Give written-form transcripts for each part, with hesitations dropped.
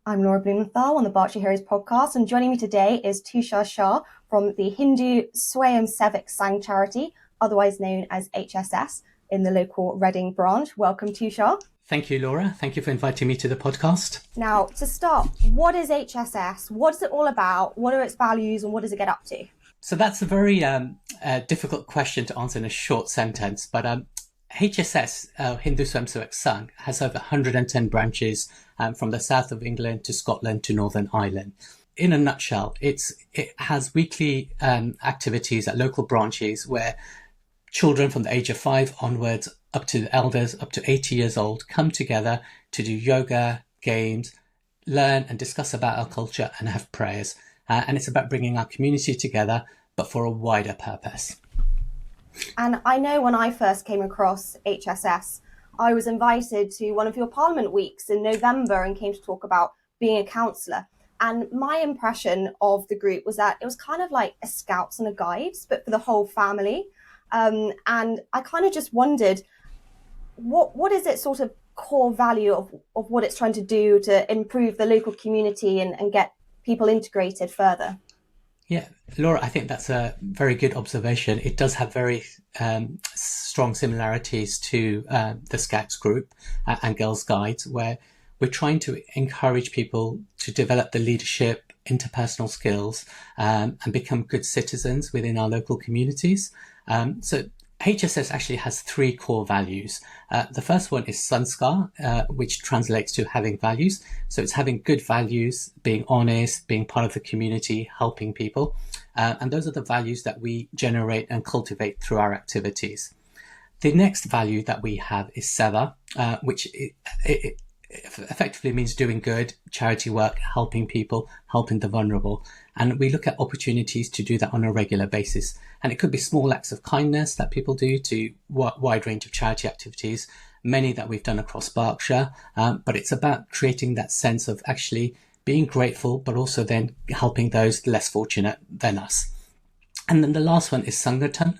I'm Laura Blumenthal on the Berkshire Heroes podcast, and joining me today is Tushar Shah from the Hindu Swayamsevek Sangh charity, otherwise known as HSS, in the local Reading branch. Welcome, Tushar. Thank you, Laura. Thank you for inviting me to the podcast. Now, to start, what is HSS? What is it all about? What are its values and what does it get up to? So that's a very difficult question to answer in a short sentence, but HSS, Hindu Swayamsevek Sangh, has over 110 branches from the south of England to Scotland to Northern Ireland. In a nutshell, it has weekly activities at local branches where children from the age of 5 onwards up to the elders up to 80 years old come together to do yoga, games, learn and discuss about our culture and have prayers. And it's about bringing our community together, but for a wider purpose. And I know when I first came across HSS, I was invited to one of your Parliament weeks in November and came to talk about being a councillor. And my impression of the group was that it was kind of like a Scouts and a Guides, but for the whole family. And I kind of just wondered, what is its sort of core value of what it's trying to do to improve the local community and get people integrated further? Yeah, Laura, I think that's a very good observation. It does have very strong similarities to the Scouts group and Girls Guides, where we're trying to encourage people to develop the leadership, interpersonal skills, and become good citizens within our local communities. So HSS actually has 3 core values. The first one is sanskar, which translates to having values. So it's having good values, being honest, being part of the community, helping people. And those are the values that we generate and cultivate through our activities. The next value that we have is seva, which it effectively means doing good, charity work, helping people, helping the vulnerable. And we look at opportunities to do that on a regular basis. And it could be small acts of kindness that people do to wide range of charity activities, many that we've done across Berkshire. But it's about creating that sense of actually being grateful, but also then helping those less fortunate than us. And then the last one is Sangathan,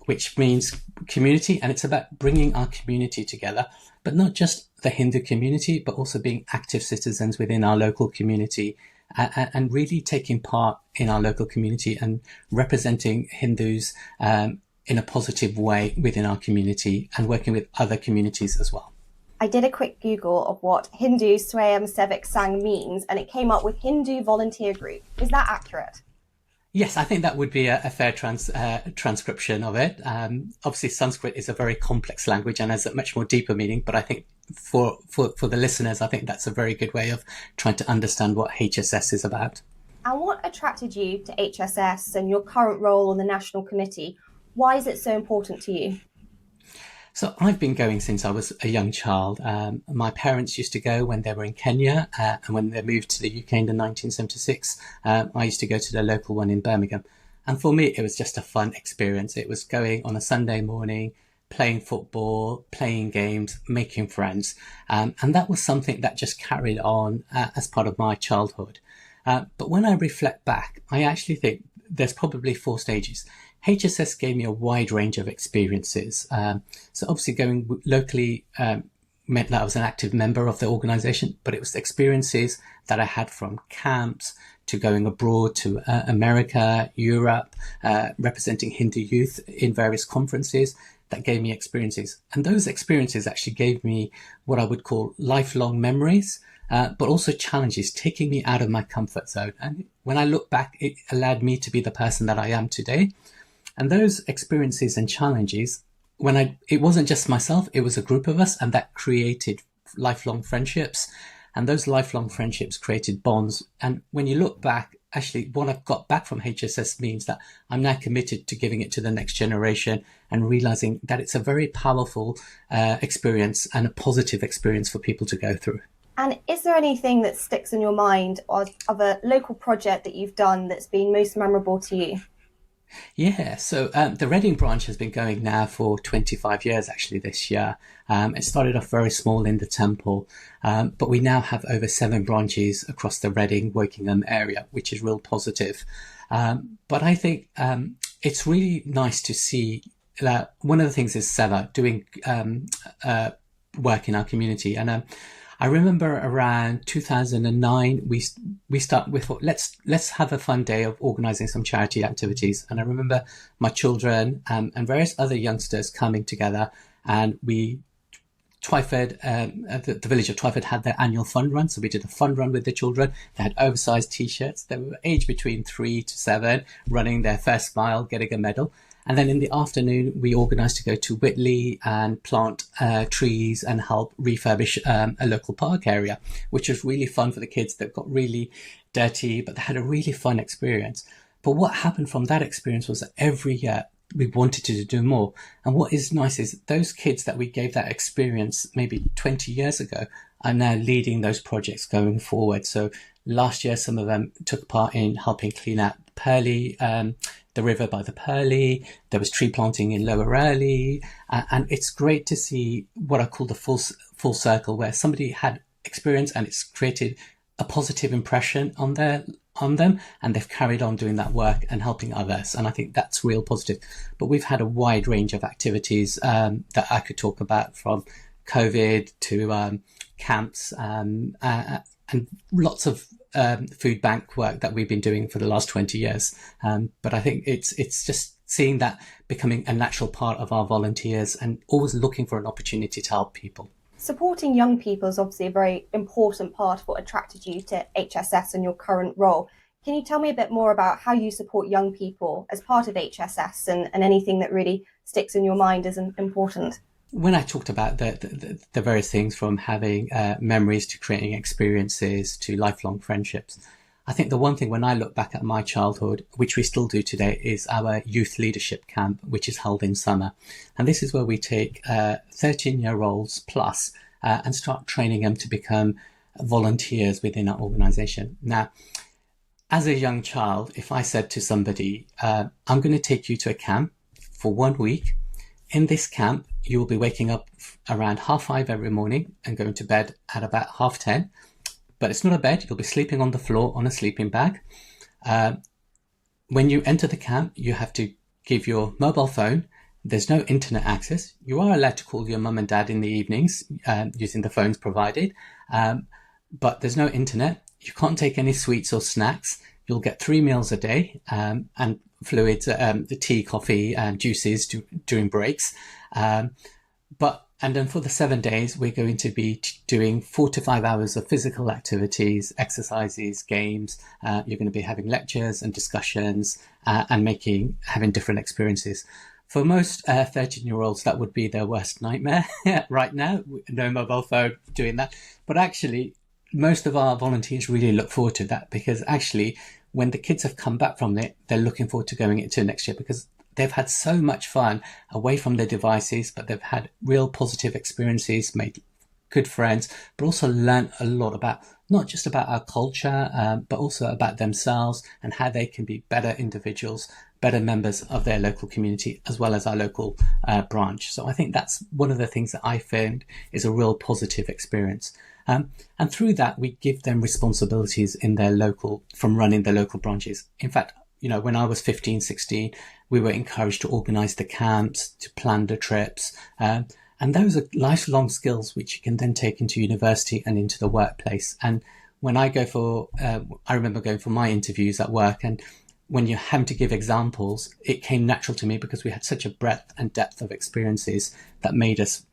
which means community. And it's about bringing our community together, but not just the Hindu community, but also being active citizens within our local community and really taking part in our local community and representing Hindus in a positive way within our community and working with other communities as well. I did a quick Google of what Hindu Swayamsevek Sangh means, and it came up with Hindu Volunteer Group. Is that accurate? Yes, I think that would be a fair transcription of it. Obviously, Sanskrit is a very complex language and has a much more deeper meaning. But I think for the listeners, I think that's a very good way of trying to understand what HSS is about. And what attracted you to HSS and your current role on the National Committee? Why is it so important to you? So I've been going since I was a young child. My parents used to go when they were in Kenya, and when they moved to the UK in 1976, I used to go to the local one in Birmingham. And for me, it was just a fun experience. It was going on a Sunday morning, playing football, playing games, making friends. And that was something that just carried on as part of my childhood. But when I reflect back, I actually think there's probably 4 stages. HSS gave me a wide range of experiences. So obviously going locally meant that I was an active member of the organisation, but it was the experiences that I had from camps to going abroad to America, Europe, representing Hindu youth in various conferences that gave me experiences. And those experiences actually gave me what I would call lifelong memories, but also challenges, taking me out of my comfort zone. And when I look back, it allowed me to be the person that I am today. And those experiences and challenges, it wasn't just myself, it was a group of us, and that created lifelong friendships. And those lifelong friendships created bonds. And when you look back, actually, what I've got back from HSS means that I'm now committed to giving it to the next generation and realizing that it's a very powerful experience and a positive experience for people to go through. And is there anything that sticks in your mind of a local project that you've done that's been most memorable to you? Yeah, so the Reading branch has been going now for 25 years, actually, this year. It started off very small in the Temple, but we now have over 7 branches across the Reading, Wokingham area, which is real positive. But I think it's really nice to see that one of the things is Seva doing work in our community. And I remember around 2009, we thought, let's have a fun day of organising some charity activities. And I remember my children and various other youngsters coming together, and Twyford, the village of Twyford had their annual fun run. So we did a fun run with the children. They had oversized t-shirts. They were aged between 3 to 7, running their first mile, getting a medal. And then in the afternoon, we organised to go to Whitley and plant trees and help refurbish a local park area, which was really fun for the kids. That got really dirty, but they had a really fun experience. But what happened from that experience was that every year we wanted to do more. And what is nice is those kids that we gave that experience maybe 20 years ago are now leading those projects going forward. So last year, some of them took part in helping clean out Purley, the river by the Purley. There was tree planting in Lower Early. And it's great to see what I call the full circle, where somebody had experience and it's created a positive impression on them, and they've carried on doing that work and helping others. And I think that's real positive. But we've had a wide range of activities that I could talk about, from COVID to camps and lots of food bank work that we've been doing for the last 20 years. But I think it's just seeing that becoming a natural part of our volunteers and always looking for an opportunity to help people. Supporting young people is obviously a very important part of what attracted you to HSS and your current role. Can you tell me a bit more about how you support young people as part of HSS and anything that really sticks in your mind as important? When I talked about the various things, from having memories to creating experiences to lifelong friendships, I think the one thing when I look back at my childhood, which we still do today, is our youth leadership camp, which is held in summer. And this is where we take 13-year-olds plus and start training them to become volunteers within our organisation. Now, as a young child, if I said to somebody, I'm going to take you to a camp for 1 week. In this camp, you will be waking up around 5:30 every morning and going to bed at about 10:30. But it's not a bed. You'll be sleeping on the floor on a sleeping bag. When you enter the camp, you have to give your mobile phone. There's no internet access. You are allowed to call your mum and dad in the evenings using the phones provided. But there's no internet. You can't take any sweets or snacks. You'll get 3 meals a day and fluids, the tea, coffee, and juices during breaks. And then for the 7 days, we're going to be doing 4 to 5 hours of physical activities, exercises, games. You're going to be having lectures and discussions and having different experiences. For most 13-year-olds, that would be their worst nightmare right now. No mobile phone, doing that. But actually, most of our volunteers really look forward to that, because actually, when the kids have come back from it, they're looking forward to going into next year, because they've had so much fun away from their devices, but they've had real positive experiences, made good friends, but also learned a lot about, not just about our culture, but also about themselves and how they can be better individuals, better members of their local community, as well as our local branch. So I think that's one of the things that I found is a real positive experience. And through that, we give them responsibilities from running their local branches. In fact, when I was 15, 16, we were encouraged to organise the camps, to plan the trips. And those are lifelong skills which you can then take into university and into the workplace. And when I remember going for my interviews at work, and when you're having to give examples, it came natural to me because we had such a breadth and depth of experiences that made us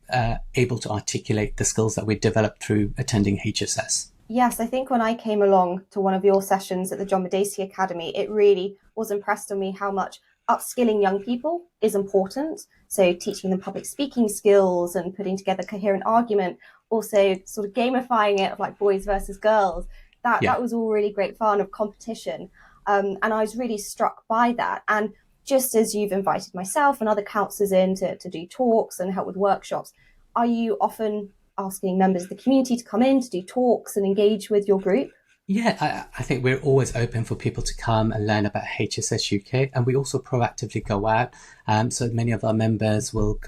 able to articulate the skills that we developed through attending HSS. Yes, I think when I came along to one of your sessions at the John Madacey Academy, it really was impressed on me how much upskilling young people is important. So teaching them public speaking skills and putting together coherent argument, also sort of gamifying it of like boys versus girls. That was all really great fun of competition. And I was really struck by that. And just as you've invited myself and other counsellors in to do talks and help with workshops, are you often asking members of the community to come in to do talks and engage with your group? Yeah, I think we're always open for people to come and learn about HSS UK, and we also proactively go out. So many of our members will,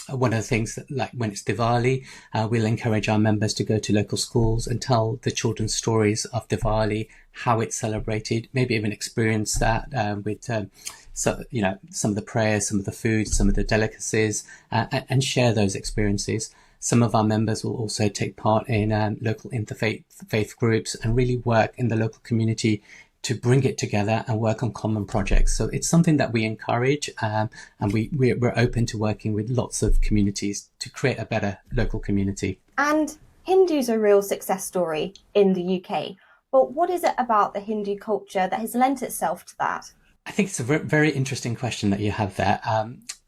one of the things that, like when it's Diwali, we'll encourage our members to go to local schools and tell the children stories of Diwali, how it's celebrated, maybe even experience that with some of the prayers, some of the foods, some of the delicacies, and share those experiences. Some of our members will also take part in local interfaith groups and really work in the local community to bring it together and work on common projects. So it's something that we encourage, and we're open to working with lots of communities to create a better local community. And Hindu's a real success story in the UK. But what is it about the Hindu culture that has lent itself to that? I think it's a very interesting question that you have there.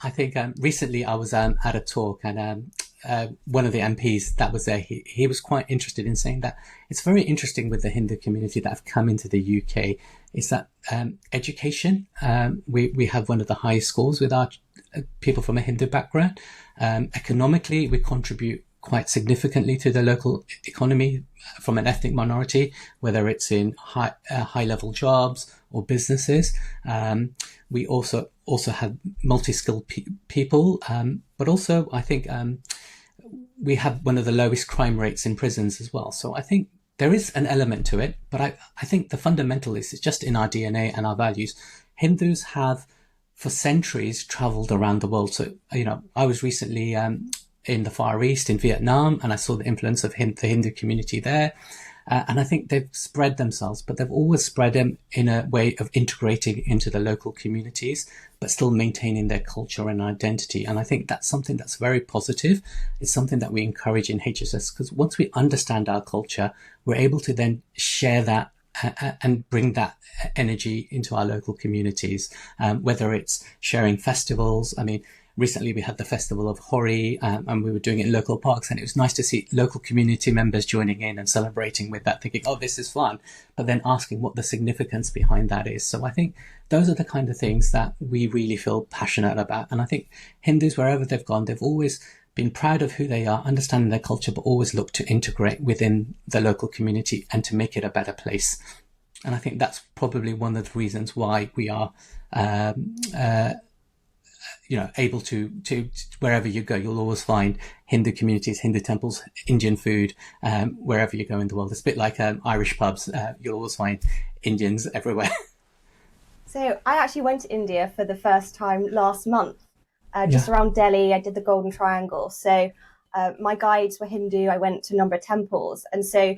I think recently I was at a talk, and one of the MPs that was there, he was quite interested in saying that it's very interesting with the Hindu community that have come into the UK is that education. We have one of the highest scores with our people from a Hindu background. Economically, we contribute quite significantly to the local economy from an ethnic minority, whether it's in high-level jobs or businesses. We also have multi-skilled people, but also I think we have one of the lowest crime rates in prisons as well. So I think there is an element to it, but I think the fundamental is it's just in our DNA and our values. Hindus have for centuries traveled around the world. So, I was recently in the Far East, in Vietnam, and I saw the influence of the Hindu community there. And I think they've spread themselves, but they've always spread them in a way of integrating into the local communities, but still maintaining their culture and identity. And I think that's something that's very positive. It's something that we encourage in HSS, because once we understand our culture, we're able to then share that and bring that energy into our local communities, whether it's sharing festivals. I mean, recently we had the Festival of Hori, and we were doing it in local parks, and it was nice to see local community members joining in and celebrating with that, thinking, oh, this is fun, but then asking what the significance behind that is. So I think those are the kind of things that we really feel passionate about. And I think Hindus, wherever they've gone, they've always been proud of who they are, understanding their culture, but always look to integrate within the local community and to make it a better place. And I think that's probably one of the reasons why we are able to wherever you go, you'll always find Hindu communities, Hindu temples, Indian food, wherever you go in the world. It's a bit like Irish pubs. You'll always find Indians everywhere. So I actually went to India for the first time last month, just around Delhi. I did the Golden Triangle. So my guides were Hindu. I went to a number of temples. And so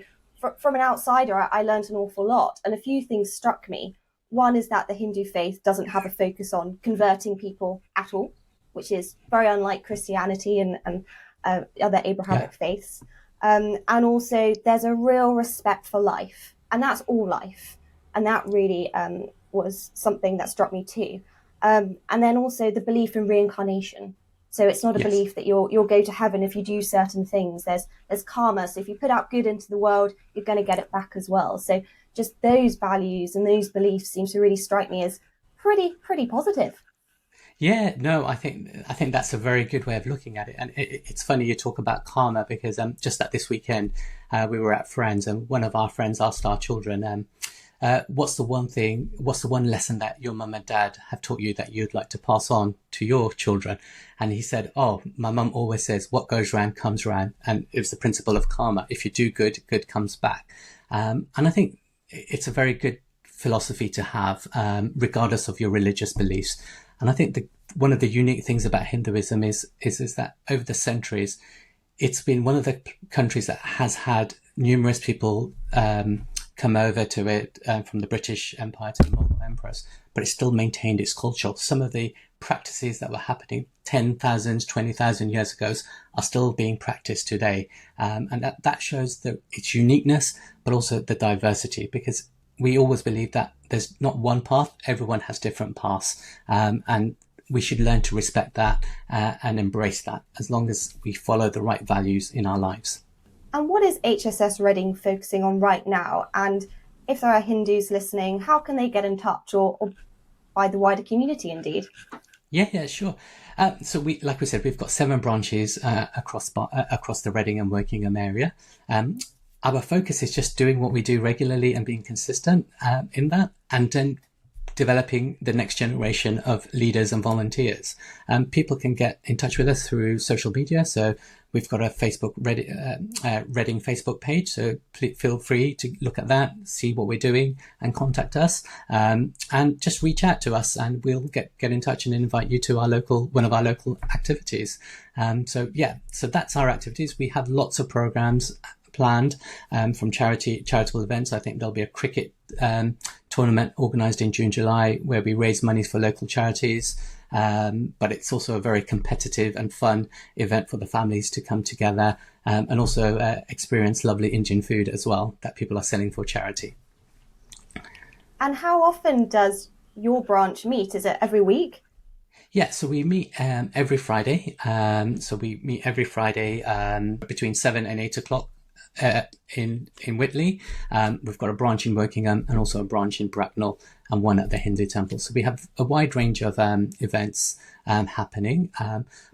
from an outsider, I learned an awful lot. And a few things struck me. One is that the Hindu faith doesn't have a focus on converting people at all, which is very unlike Christianity and other Abrahamic faiths. And also there's a real respect for life, and that's all life. And that really was something that struck me too. And then also the belief in reincarnation. So it's not a belief that you'll go to heaven if you do certain things. There's karma. So if you put out good into the world, you're going to get it back as well. So just those values and those beliefs seem to really strike me as pretty positive. Yeah, no, I think that's a very good way of looking at it. And it's funny you talk about karma, because just that this weekend we were at Friends, and one of our friends asked our children, what's the one lesson that your mum and dad have taught you that you'd like to pass on to your children? And he said, oh, my mum always says, what goes round comes round. And it was the principle of karma. If you do good, good comes back. And I think it's a very good philosophy to have, regardless of your religious beliefs. And I think one of the unique things about Hinduism is that over the centuries, it's been one of the countries that has had numerous people come over to it from the British Empire to the Mughal emperors, but it still maintained its culture. Some of the practices that were happening 10,000, 20,000 years ago are still being practiced today. And that shows its uniqueness, but also the diversity, because we always believe that there's not one path, everyone has different paths. And we should learn to respect that and embrace that, as long as we follow the right values in our lives. And what is HSS Reading focusing on right now? And if there are Hindus listening, how can they get in touch, or by the wider community indeed? Yeah, sure. So like we said, we've got 7 branches across the Reading and Wokingham area. Our focus is just doing what we do regularly and being consistent in that, and then developing the next generation of leaders and volunteers. People can get in touch with us through social media. So We've got a Reading Facebook page, so feel free to look at that, see what we're doing, and contact us. And just reach out to us, and we'll get in touch and invite you to one of our local activities. So that's our activities. We have lots of programs planned from charitable events. I think there'll be a cricket tournament organised in June, July, where we raise money for local charities. But it's also a very competitive and fun event for the families to come together and also experience lovely Indian food as well that people are selling for charity. And how often does your branch meet? Is it every week? Yeah, so we meet every Friday. So we meet every Friday between 7 and 8 o'clock in Whitley. We've got a branch in Wokingham and also a branch in Bracknell and one at the Hindu temple. So we have a wide range of events happening.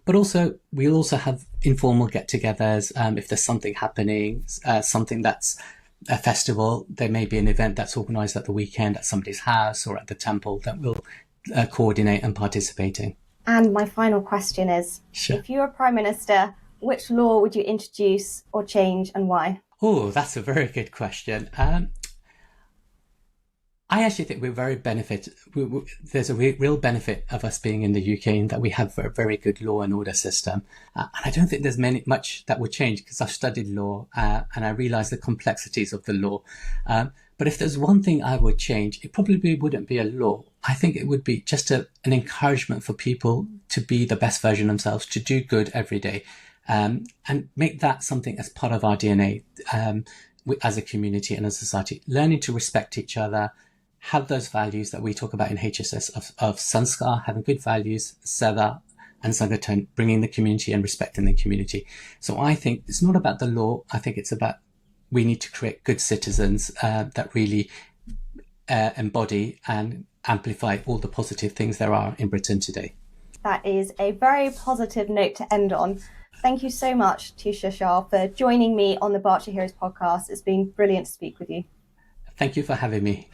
But also, we'll also have informal get-togethers. If there's something happening, something that's a festival, there may be an event that's organised at the weekend at somebody's house or at the temple that we'll coordinate and participate in. And my final question is, Sure. If you were Prime Minister, which law would you introduce or change, and why? Oh, that's a very good question. I actually think there's a real benefit of us being in the UK in that we have a very good law and order system. And I don't think there's much that would change because I've studied law and I realise the complexities of the law. But if there's one thing I would change, it probably wouldn't be a law. I think it would be just an encouragement for people to be the best version of themselves, to do good every day, and make that something as part of our DNA as a community and as a society, learning to respect each other, have those values that we talk about in HSS of sanskar, having good values, seva and sangathan, bringing the community and respecting the community. So I think it's not about the law. I think it's about we need to create good citizens that really embody and amplify all the positive things there are in Britain today. That is a very positive note to end on. Thank you so much, Tushar Shah, for joining me on the Berkshire Heroes podcast. It's been brilliant to speak with you. Thank you for having me.